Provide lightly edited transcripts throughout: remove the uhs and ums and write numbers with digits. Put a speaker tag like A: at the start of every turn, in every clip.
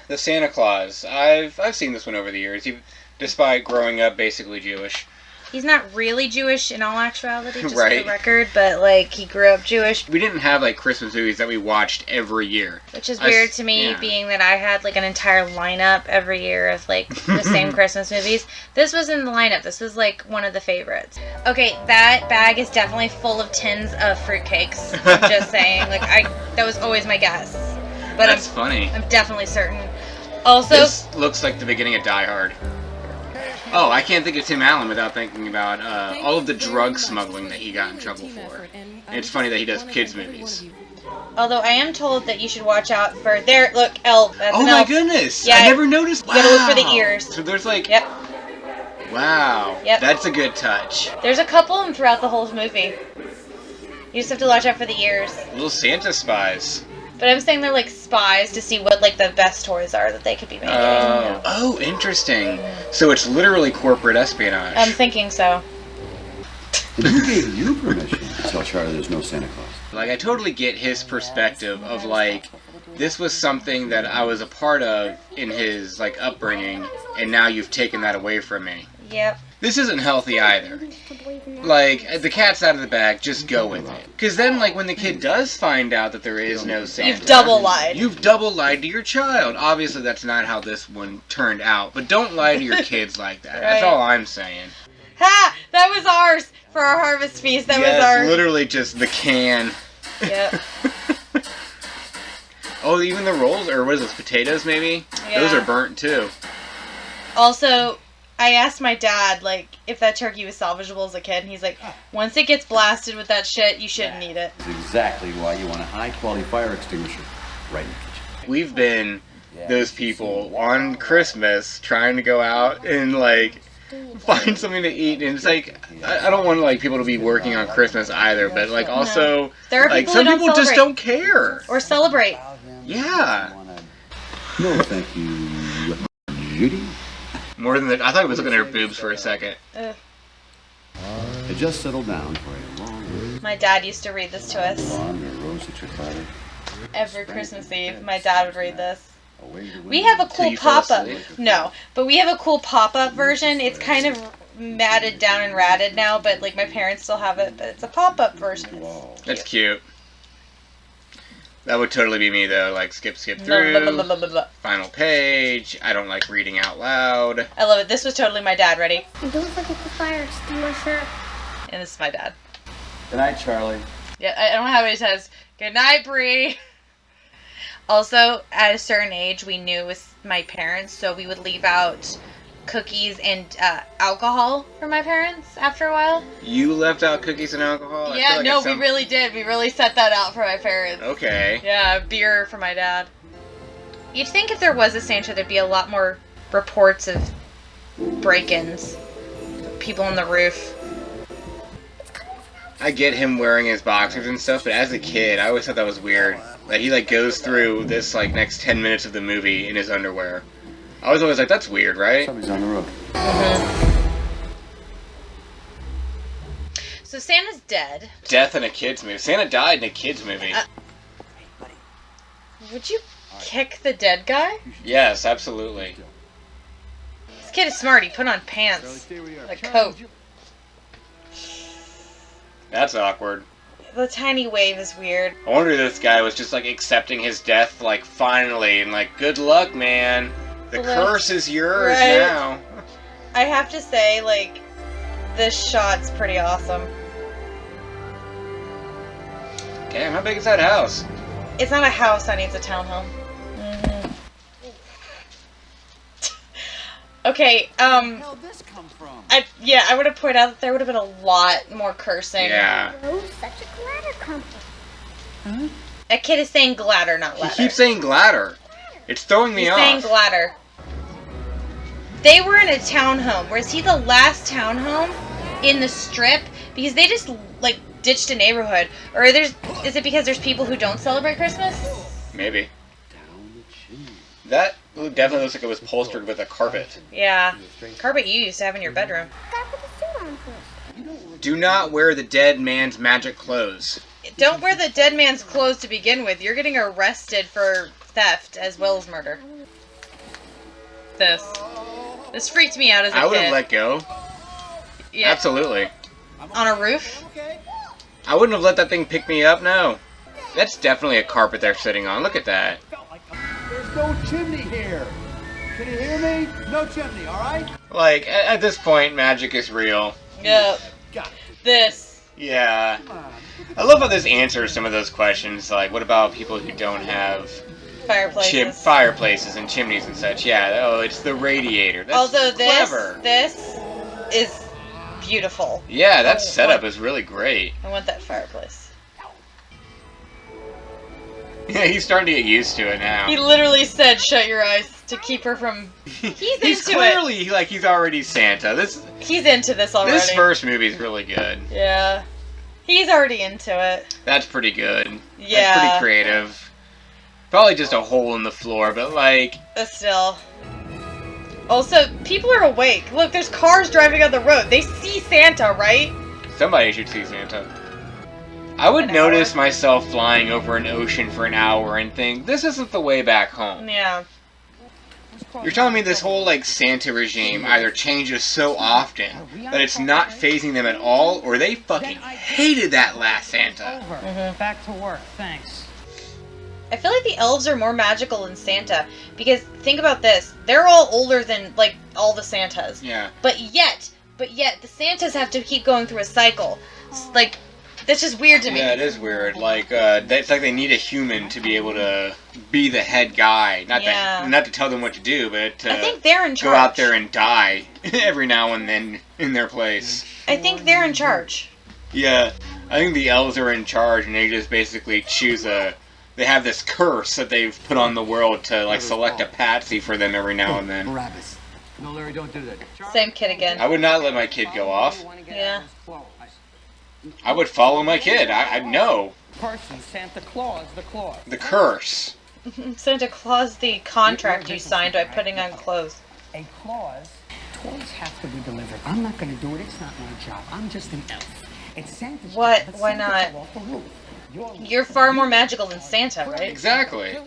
A: The Santa Claus. I've seen this one over the years, despite growing up basically Jewish.
B: He's not really Jewish in all actuality, just
A: right.
B: for the record, but, like, he grew up Jewish.
A: We didn't have, like, Christmas movies that we watched every year.
B: Which is weird to me, being that I had, like, an entire lineup every year of, like, the same Christmas movies. This was in the lineup. This was, like, one of the favorites. Okay, that bag is definitely full of tins of fruitcakes. I'm just saying. Like, that was always my guess. But
A: That's funny.
B: I'm definitely certain. Also...
A: This looks like the beginning of Die Hard. Oh, I can't think of Tim Allen without thinking about all of the drug smuggling that he got in trouble for. And it's funny that he does kids' movies.
B: Although I am told that you should watch out for... There, look, elf. That's
A: oh
B: an
A: my
B: elf.
A: goodness!
B: Yeah,
A: I never noticed.
B: You gotta look for the ears.
A: So there's like...
B: Yep.
A: Wow.
B: Yep.
A: That's a good touch.
B: There's a couple of them throughout the whole movie. You just have to watch out for the ears.
A: Little Santa spies.
B: But I'm saying they're like spies to see what like the best toys are that they could be making.
A: Oh, interesting. So it's literally corporate espionage.
B: I'm thinking so.
C: And who gave you permission to tell Charlie there's no Santa Claus?
A: Like, I totally get his perspective of, like, this was something that I was a part of in his, like, upbringing, and now you've taken that away from me.
B: Yep.
A: This isn't healthy either. Like, the cat's out of the bag, just go with it. Because then, like, when the kid does find out that there is no Santa...
B: You've double lied.
A: You've double lied to your child. Obviously, that's not how this one turned out. But don't lie to your kids like that. Right. That's all I'm saying.
B: Ha! That was ours for our harvest feast. That was ours.
A: Literally just the can.
B: Yep.
A: Oh, even the rolls, or what is this, potatoes maybe? Yeah. Those are burnt too.
B: Also... I asked my dad, like, if that turkey was salvageable as a kid, and he's like, once it gets blasted with that shit, you shouldn't eat it.
C: That's exactly why you want a high-quality fire extinguisher right in the kitchen.
A: We've been those people on Christmas trying to go out and, like, find something to eat, and it's like, I don't want, like, people to be working on Christmas either, but, like, also,
B: there are
A: like,
B: people
A: some
B: who don't
A: people just
B: celebrate.
A: don't care.
B: Or celebrate.
A: Yeah.
C: No, thank you, Judy.
A: More than that, I thought he was looking at her boobs for a second.
C: It just settled down for a long
B: My dad used to read this to us. Every Christmas Eve, my dad would read this. We have a cool pop-up. No, but we have a cool pop-up version. It's kind of matted down and ratted now, but like my parents still have it, but it's a pop-up version.
A: That's cute. That would totally be me, though. Like, skip through. Final page. I don't like reading out loud.
B: I love it. This was totally my dad. Ready?
D: And don't forget the fire extinguisher.
B: And this is my dad.
C: Good night, Charlie.
B: Yeah, I don't know how he says, good night, Bree. Also, at a certain age, we knew it was my parents, so we would leave out cookies and alcohol for my parents after a while.
A: You left out cookies and alcohol?
B: Yeah, like no, we really did. We really set that out for my parents.
A: Okay.
B: Yeah, beer for my dad. You'd think if there was a Santa, there'd be a lot more reports of break-ins. People on the roof.
A: I get him wearing his boxers and stuff, but as a kid, I always thought that was weird. Like, he, like, goes through this, like, next 10 minutes of the movie in his underwear. I was always like, that's weird, right?
C: Somebody's on the roof.
B: So Santa's dead.
A: Death in a kid's movie. Santa died in a kid's movie.
B: Would you kick the dead guy?
A: Yes, absolutely.
B: This kid is smart. He put on pants. A coat.
A: That's awkward.
B: The tiny wave is weird.
A: I wonder if this guy was just, like, accepting his death, like, finally, and, like, good luck, man. The curse is yours now.
B: I have to say, like, this shot's pretty awesome.
A: Damn, how big is that house?
B: It's not a house, honey. It's a townhome. Okay,
C: Where the hell did this come from?
B: I would have pointed out that there would have been a lot more cursing.
A: Yeah.
D: Oh, such a glitter company.
C: Huh?
B: That kid is saying gladder, not ladder.
A: He keeps saying gladder. It's throwing me off.
B: He's saying gladder. They were in a townhome. Was he the last townhome in the strip? Because they just, like, ditched a neighborhood. Or is it because there's people who don't celebrate Christmas?
A: Maybe. That definitely looks like it was upholstered with a carpet.
B: Yeah. Carpet you used to have in your bedroom.
D: Gotta put the suit on first.
A: Do not wear the dead man's magic clothes.
B: Don't wear the dead man's clothes to begin with. You're getting arrested for theft as well as murder. this. This freaked me out as a kid.
A: I would have let go.
B: Yeah.
A: Absolutely.
B: On a roof?
A: I wouldn't have let that thing pick me up, no. That's definitely a carpet they're sitting on. Look at that.
C: There's no chimney here. Can you hear me? No chimney, all right?
A: Like, at this point, magic is real.
B: Yep. This.
A: Yeah. I love how this answers some of those questions. Like, what about people who don't have
B: Fireplaces.
A: fireplaces and chimneys and such? Yeah, oh, it's the radiator. That's
B: Also,
A: clever.
B: this is beautiful.
A: Yeah, that setup is really great.
B: I want that fireplace.
A: Yeah, he's starting to get used to it now.
B: He literally said, "Shut your eyes," to keep her from. He's into
A: clearly like he's already Santa.
B: He's into this already.
A: This first movie is really good.
B: Yeah, he's already into it.
A: That's pretty good.
B: Yeah,
A: that's pretty creative. Probably just a hole in the floor, but like.
B: But still. Also, people are awake. Look, there's cars driving on the road. They see Santa, right?
A: Somebody should see Santa. I would notice myself flying over an ocean for an hour and think, this isn't the way back home.
B: Yeah.
A: You're telling me this whole, like, Santa regime either changes so often that it's not phasing them at all, or they fucking hated that last Santa.
E: Back to work, thanks.
B: I feel like the elves are more magical than Santa, because think about this. They're all older than, like, all the Santas.
A: Yeah.
B: But yet, the Santas have to keep going through a cycle. Like, that's just weird to me.
A: Yeah, it is weird. Like, it's like they need a human to be able to be the head guy. Not to tell them what to do, but to
B: I think they're in charge.
A: go out there and die every now and then in their place.
B: I think they're in charge.
A: Yeah, I think the elves are in charge, and they just basically choose they have this curse that they've put on the world to, like, select a patsy for them every now and then.
C: Barabbas. No, Larry, don't do that.
B: Same kid again.
A: I would not let my kid go off.
B: Yeah.
A: I would follow my kid. I know.
E: Person, Santa Claus, the clause.
A: The curse.
B: Santa Claus, the contract you signed by putting on clothes.
E: A clause. Toys have to be delivered. I'm not going to do it. It's not my job. I'm just an elf. It's Santa's
B: What?
E: job.
B: Why not? You're far more magical than Santa, right?
A: Exactly.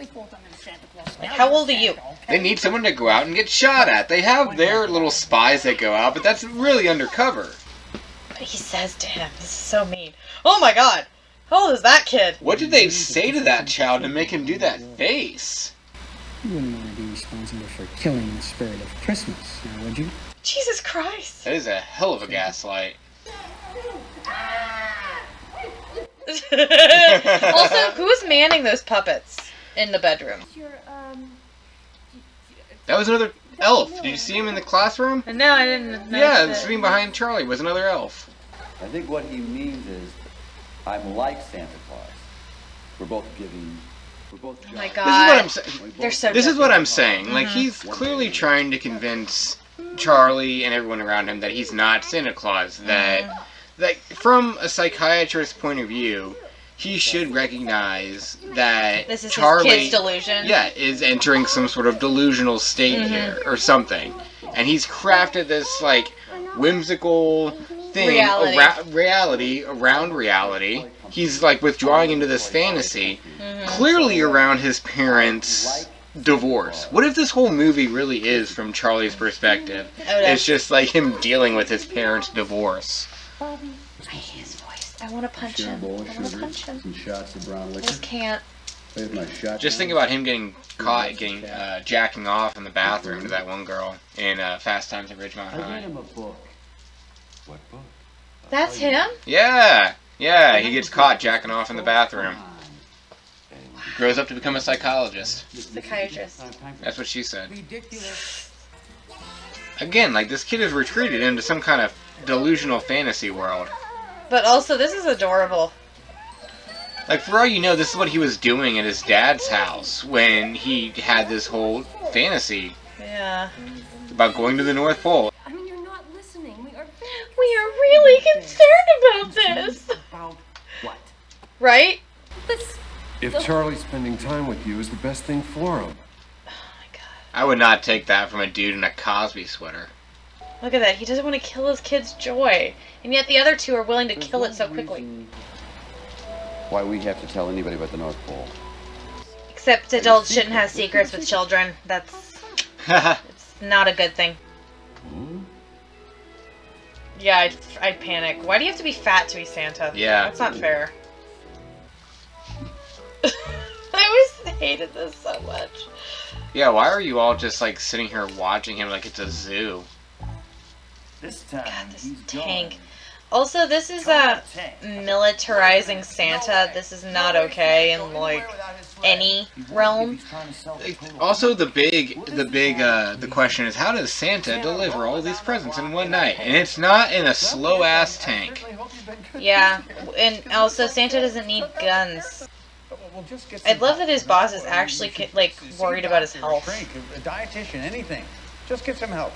B: Like, how old are you?
A: They need someone to go out and get shot at. They have their little spies that go out, but that's really undercover.
B: But he says to him, this is so mean. Oh my god! How old is that kid?
A: What did they say to that child to make him do that face?
E: You wouldn't want to be responsible for killing the spirit of Christmas, now would you?
B: Jesus Christ.
A: That is a hell of a gaslight.
B: Also, who's manning those puppets in the bedroom?
A: That was another elf. Did you see him in the classroom?
B: No, I didn't know.
A: Yeah, sitting behind Charlie was another elf.
C: I think what he means is, I'm like Santa Claus. We're both giving. We're both.
B: Oh my
A: This is what
B: god.
A: I'm saying.
B: They're so
A: This is
B: good.
A: what I'm saying. Like, he's clearly trying to convince Charlie and everyone around him that he's not Santa Claus. That, like, from a psychiatrist's point of view, he should recognize that
B: This is
A: Charlie,
B: his kid's delusion.
A: yeah, is entering some sort of delusional state here or something, and he's crafted this like whimsical thing, reality around reality. He's like withdrawing into this fantasy, clearly around his parents' divorce. What if this whole movie really is from Charlie's perspective? It's just like him dealing with his parents' divorce.
B: I hate his voice. I want to punch him. I want to punch him.
C: Some shots of brown
B: I
C: liquor.
B: just can't.
C: There's my shot.
A: Just think about him getting caught jacking off in the bathroom to that one girl in Fast Times at Ridgemont
C: I gave
A: High.
C: him a book. What book?
B: That's him?
A: Yeah, he gets caught jacking off in the bathroom. Grows up to become a psychologist.
B: Psychiatrist.
A: That's what she said.
E: Ridiculous.
A: Again, like, this kid has retreated into some kind of delusional fantasy world.
B: But also, this is adorable.
A: Like, for all you know, this is what he was doing at his dad's house when he had this whole fantasy
B: Yeah.
A: about going to the North Pole.
D: I mean, you're not listening. We are
B: We are really concerned about this.
E: About what?
B: Right?
F: If Charlie spending time with you is the best thing for him.
B: Oh my god.
A: I would not take that from a dude in a Cosby sweater.
B: Look at that. He doesn't want to kill his kid's joy. And yet the other two are willing to kill it so quickly.
C: Why we have to tell anybody about the North Pole?
B: Except adults shouldn't have secrets with children. That's Not a good thing. Yeah, I'd panic. Why do you have to be fat to be Santa?
A: Yeah.
B: That's not fair. I always hated this so much.
A: Yeah, why are you all just like sitting here watching him like it's a zoo?
C: This time,
B: God, this
C: he's
B: tank.
C: going.
B: Also, this is militarizing Santa. This is not okay in like any realm.
A: Also, the question is, how does Santa deliver all these presents in one night? And it's not in a slow ass tank.
B: Yeah, and also Santa doesn't need guns. I love that his boss is actually like worried about his health.
G: A dietitian, anything. Just get some help.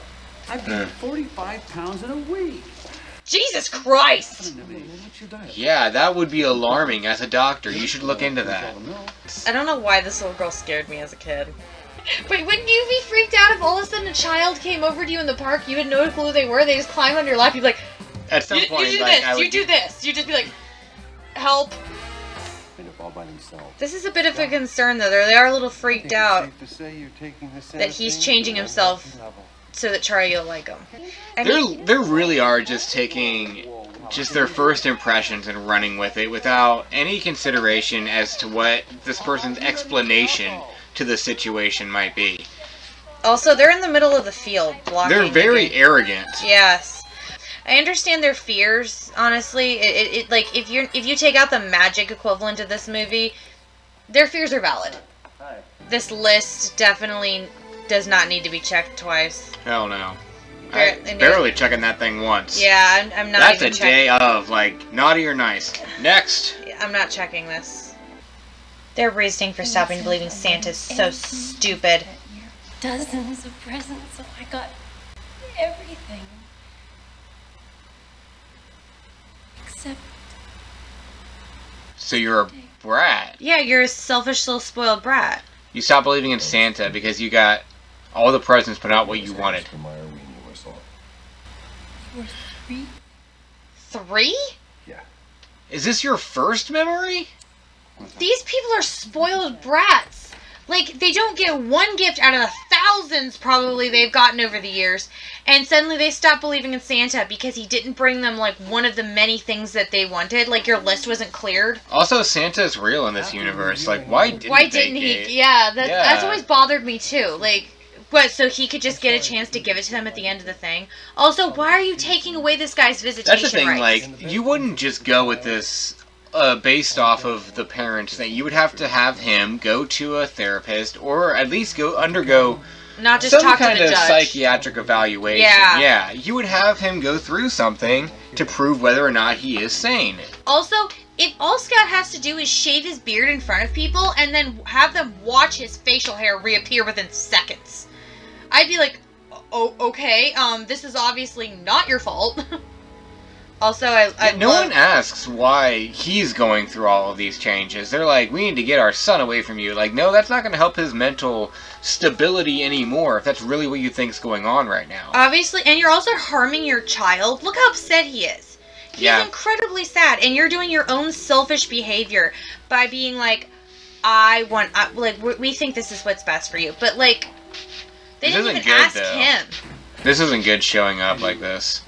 C: I've gained 45 pounds in a week.
B: Jesus Christ!
A: Yeah, that would be alarming. As a doctor, you should look into that.
B: I don't know why this little girl scared me as a kid. Wait, wouldn't you be freaked out if all of a sudden a child came over to you in the park, you had no clue who they were, they just climbed on your lap, you'd be like,
A: At some point,
B: you do
A: like,
B: this,
A: I would
B: you do this. You'd just be like, help.
C: All by themselves.
B: This is a bit of a concern though. They are a little freaked out
F: Safe to say you're taking the
B: that he's changing himself so that Charlie will like him. I mean,
A: They really are just taking just their first impressions and running with it without any consideration as to what this person's explanation to the situation might be.
B: also, they're in the middle of the field blocking.
A: They're very arrogant.
B: Yes. I understand their fears, honestly. It like if you take out the magic equivalent of this movie, their fears are valid. This list definitely does not need to be checked twice.
A: Hell no.
B: And
A: Barely checking that thing once.
B: Yeah, I'm not
A: That's
B: even
A: a day of, like, naughty or nice. Next.
B: I'm not checking this. Their reasoning for stopping believing Santa's so stupid.
D: Dozens of presents, so I got everything. Except
A: So you're a brat.
B: Yeah, you're a selfish little spoiled brat.
A: You stopped believing in Santa because you got all the presents but not what you wanted.
D: for 3.
B: 3?
A: Is this your first memory?
B: These people are spoiled brats. Like, they don't get one gift out of the thousands probably they've gotten over the years, and suddenly they stop believing in Santa because he didn't bring them, like, one of the many things that they wanted. Like, your list wasn't cleared.
A: Also, Santa's real in this universe. Like, why didn't
B: he? Yeah, that's always bothered me, too. Like, what, so he could just get a chance to give it to them at the end of the thing? Also, why are you taking away this guy's visitation
A: That's the thing,
B: rights?
A: like, you wouldn't just go with this based off of the parents thing. You would have to have him go to a therapist or at least go undergo
B: Not just
A: some
B: talk to
A: kind
B: the
A: of
B: judge.
A: psychiatric evaluation.
B: Yeah.
A: You would have him go through something to prove whether or not he is sane.
B: Also, if all Scott has to do is shave his beard in front of people and then have them watch his facial hair reappear within seconds, I'd be like, oh, okay, this is obviously not your fault. Also,
A: No one asks why he's going through all of these changes. They're like, we need to get our son away from you. Like, no, that's not going to help his mental stability anymore if that's really what you think's going on right now.
B: Obviously, and you're also harming your child. Look how upset he is. He's incredibly sad, and you're doing your own selfish behavior by being like, we think this is what's best for you. But, like, they
A: This
B: didn't
A: isn't
B: even
A: good,
B: ask
A: though.
B: him.
A: This isn't good showing up like this.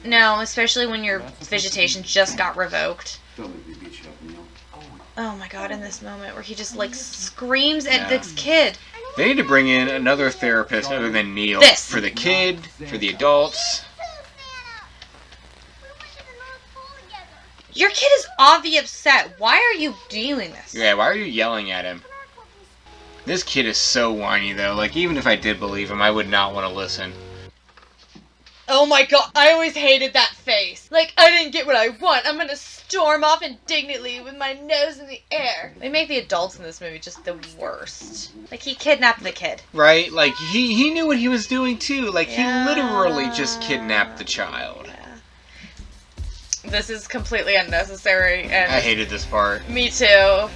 B: No, especially when your visitation just got revoked.
C: Don't make me beat you up, Neal.
B: Oh my god, in this moment where he just, like, screams at this kid.
A: They need to bring in another therapist other than Neal.
B: This.
A: For the kid, for the adults.
B: Your kid is obviously upset. Why are you doing this?
A: Yeah, why are you yelling at him? This kid is so whiny, though. Like, even if I did believe him, I would not want to listen.
B: Oh my god, I always hated that face. Like, I didn't get what I want. I'm gonna storm off indignantly with my nose in the air. They make the adults in this movie just the worst. Like, he kidnapped the kid.
A: Right? Like, he knew what he was doing, too. Like,
B: Yeah.
A: he literally just kidnapped the child.
B: This is completely unnecessary, and
A: I hated this part.
B: me too.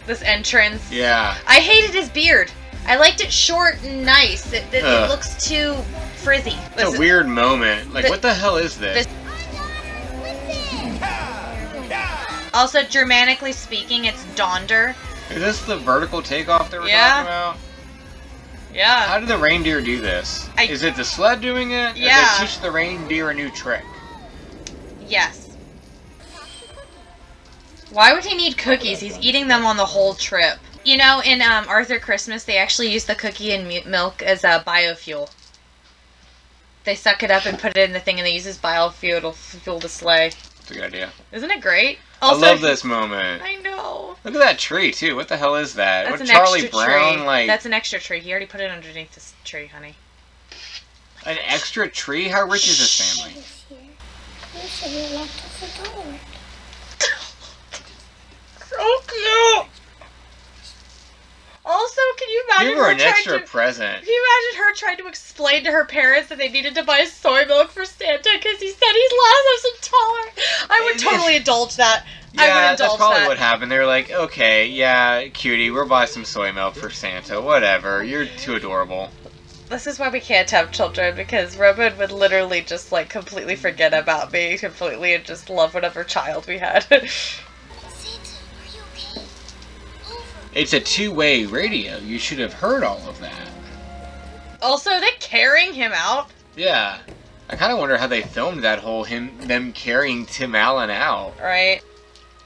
B: This entrance.
A: Yeah.
B: I hated his beard. I liked it short and nice. It looks too frizzy.
A: It's a weird moment. Like, what the hell is this?
B: Also, Germanically speaking, it's Donder.
A: Is this the vertical takeoff that we're
B: Yeah.
A: talking about?
B: Yeah.
A: How do the reindeer do this? Is it the sled doing it?
B: Yeah.
A: Or they teach the reindeer a new trick?
B: Yes. Why would he need cookies? He's eating them on the whole trip. You know, in Arthur Christmas, they actually use the cookie and milk as a biofuel. They suck it up and put it in the thing, and they use this biofuel to fuel the sleigh.
A: That's a good idea.
B: Isn't it great? Also,
A: I love this moment.
B: I know.
A: Look at that tree, too. What the hell is that?
B: That's
A: What
B: an
A: Charlie
B: extra
A: Brown,
B: tree.
A: like...
B: That's an extra tree. He already put it underneath this tree, honey.
A: An extra tree? How rich is this family?
D: You said you left us a dollar.
B: So cute! Also, can you imagine
A: Give her
B: her
A: an
B: trying
A: extra
B: to...
A: present.
B: Can you imagine her trying to explain to her parents that they needed to buy soy milk for Santa because he said he's lost us a dollar? I would totally indulge that. I would
A: Yeah,
B: indulge
A: that's probably
B: that.
A: what happened. They were like, okay, yeah, cutie, we'll buy some soy milk for Santa. Whatever. You're too adorable.
B: This is why we can't have children, because Roman would literally just, like, completely forget about me completely and just love whatever child we had.
D: Santa, are you okay? Over.
A: It's a two-way radio. You should have heard all of that.
B: Also, they're carrying him out.
A: Yeah. I kind of wonder how they filmed that whole them carrying Tim Allen out.
B: Right.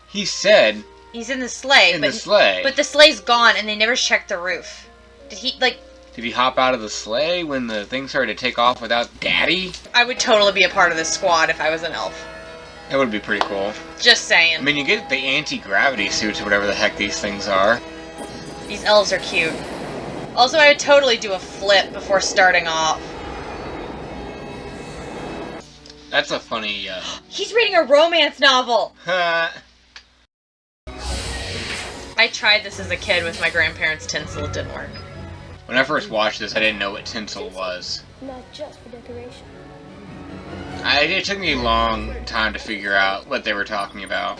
A: He said...
B: He's in the sleigh.
A: the sleigh.
B: But the sleigh's gone, and they never checked the roof. Did he, like...
A: Did he hop out of the sleigh when the thing started to take off without Daddy?
B: I would totally be a part of this squad if I was an elf.
A: That would be pretty cool.
B: Just saying.
A: I mean, you get the anti-gravity suits or whatever the heck these things are.
B: These elves are cute. Also, I would totally do a flip before starting off.
A: That's a funny,
B: He's reading a romance novel! I tried this as a kid with my grandparents' tinsel. It didn't work.
A: When I first watched this, I didn't know what tinsel was.
D: Not just for decoration.
A: It took me a long time to figure out what they were talking about.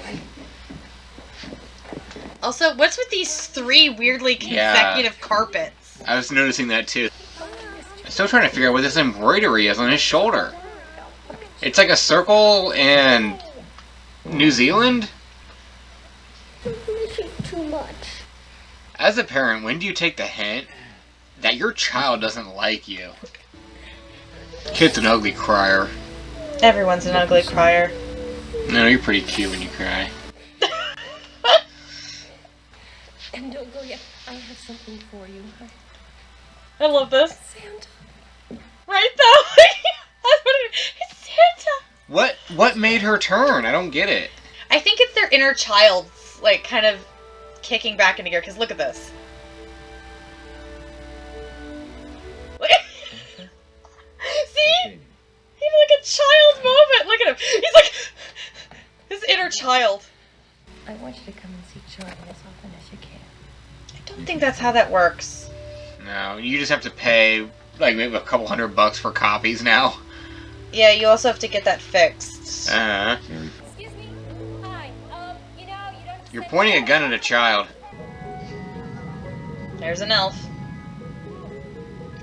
B: Also, what's with these 3 weirdly consecutive carpets?
A: I was noticing that too. I'm still trying to figure out what this embroidery is on his shoulder. It's like a circle and New Zealand?
D: I'm missing too much.
A: As a parent, when do you take the hint that your child doesn't like you? Kid's an ugly crier.
B: Everyone's an ugly crier.
A: No, you're pretty cute when you cry.
D: And don't go yet. I have something for you.
B: I love this.
D: Santa.
B: Right though? It's Santa!
A: What made her turn? I don't get it.
B: I think it's their inner child, like, kind of kicking back into gear, because look at this. See? He had like a child moment. Look at him. He's like his inner child.
H: I want you to come and see Charlie as often as you can.
B: I don't think that's how that works.
A: No, you just have to pay like maybe a couple $100 for copies now.
B: Yeah, you also have to get that fixed.
D: Excuse me. Hi. You know, you don't.
A: You're pointing a gun at a child.
B: There's an elf.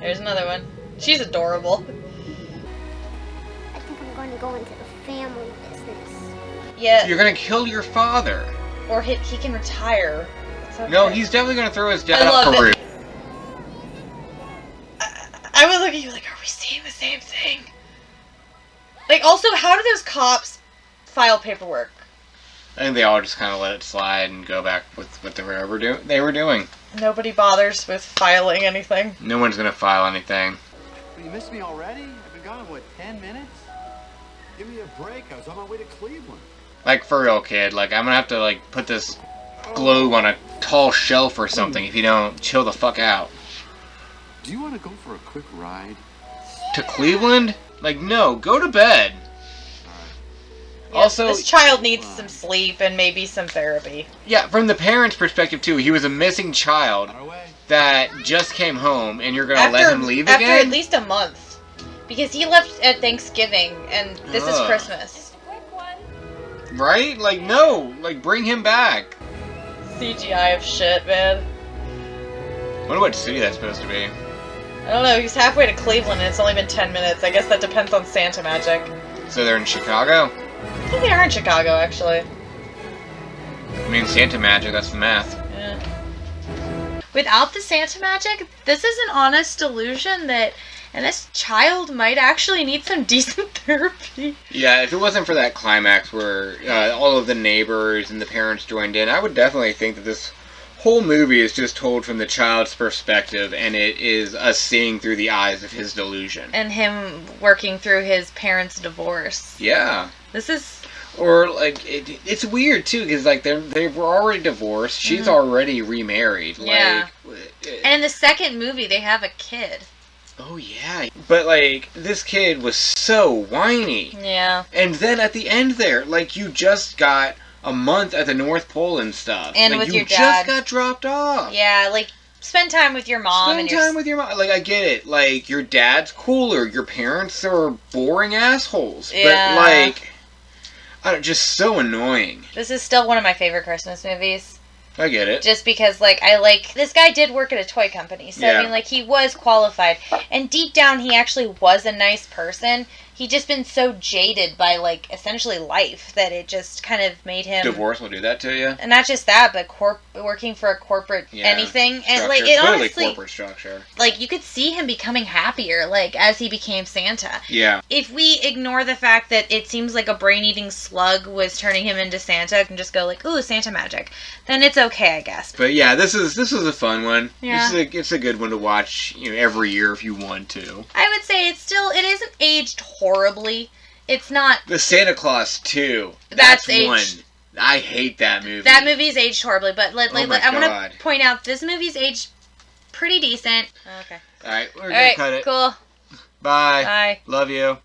B: There's another one. She's adorable.
D: I think I'm going to go into the family business.
B: Yeah.
A: You're gonna kill your father.
B: Or he can retire. It's okay.
A: No, he's definitely gonna throw his dad
B: I
A: off
B: love
A: the
B: it.
A: roof.
B: I was looking at you like, are we seeing the same thing? Like, also, how do those cops file paperwork?
A: I think they all just kind of let it slide and go back with what they were doing.
B: Nobody bothers with filing anything.
A: No one's gonna file anything.
G: You missed me already? I've been gone, what, 10 minutes? Give me a break. I was on my way to Cleveland.
A: Like, for real, kid. Like, I'm gonna have to, like, put this globe on a tall shelf or something if you don't chill the fuck out.
G: Do you want to go for a quick ride?
A: To Cleveland? Like, no. Go to bed.
B: Yes,
A: Also,
B: this child needs some sleep and maybe some therapy.
A: yeah, from the parents' perspective, too, he was a missing child
G: On our way.
A: that just came home, and you're gonna let him leave
B: after
A: again?
B: at least a month. Because he left at Thanksgiving, and this is
A: Ugh.
B: Christmas.
D: Just a quick one.
A: Right? Like, no. Like, bring him back.
B: CGI of shit, man.
A: Wonder what city that's supposed to be.
B: I don't know, he's halfway to Cleveland and it's only been 10 minutes. I guess that depends on Santa magic.
A: So they're in Chicago?
B: I think they are in Chicago, actually.
A: I mean, Santa magic, that's the math.
B: Yeah. without the Santa magic, this is an honest delusion that, and this child might actually need some decent therapy.
A: Yeah, if it wasn't for that climax where all of the neighbors and the parents joined in, I would definitely think that this whole movie is just told from the child's perspective, and it is us seeing through the eyes of his delusion.
B: And him working through his parents' divorce.
A: Yeah.
B: This is...
A: Or, like, it's weird, too, because, like, they were already divorced. She's already remarried.
B: Yeah.
A: Like,
B: and in the second movie, they have a kid.
A: Oh, yeah. But, like, this kid was so whiny.
B: Yeah.
A: And then at the end there, like, you just got a month at the North Pole and stuff.
B: And
A: like,
B: with your
A: you
B: dad.
A: just got dropped off.
B: Yeah, like, spend time with your mom.
A: Spend time with your mom. Like, I get it. Like, your dad's cooler. Your parents are boring assholes.
B: Yeah.
A: But, like... just so annoying.
B: This is still one of my favorite Christmas movies.
A: I get it.
B: Just because, like, this guy did work at a toy company. So,
A: Yeah.
B: I mean, like, he was qualified. And deep down, he actually was a nice person. He'd just been so jaded by, like, essentially life that it just kind of made him...
A: Divorce will do that to you?
B: And not just that, but working for a corporate anything. And, like, it
A: totally
B: honestly...
A: corporate structure.
B: Like, you could see him becoming happier, like, as he became Santa.
A: Yeah.
B: If we ignore the fact that it seems like a brain-eating slug was turning him into Santa and just go like, ooh, Santa magic, then it's okay, I guess.
A: But yeah, this was a fun one.
B: Yeah.
A: It's a good one to watch, every year if you want to.
B: I would say it isn't aged horribly. It's not...
A: The Santa Claus 2.
B: That's
A: one.
B: aged...
A: I hate that movie.
B: That movie's aged horribly, but I want
A: God.
B: to point out this movie's aged pretty decent. Okay.
A: Alright, we're gonna cut it.
B: Cool.
A: Bye.
B: Bye.
A: Love you.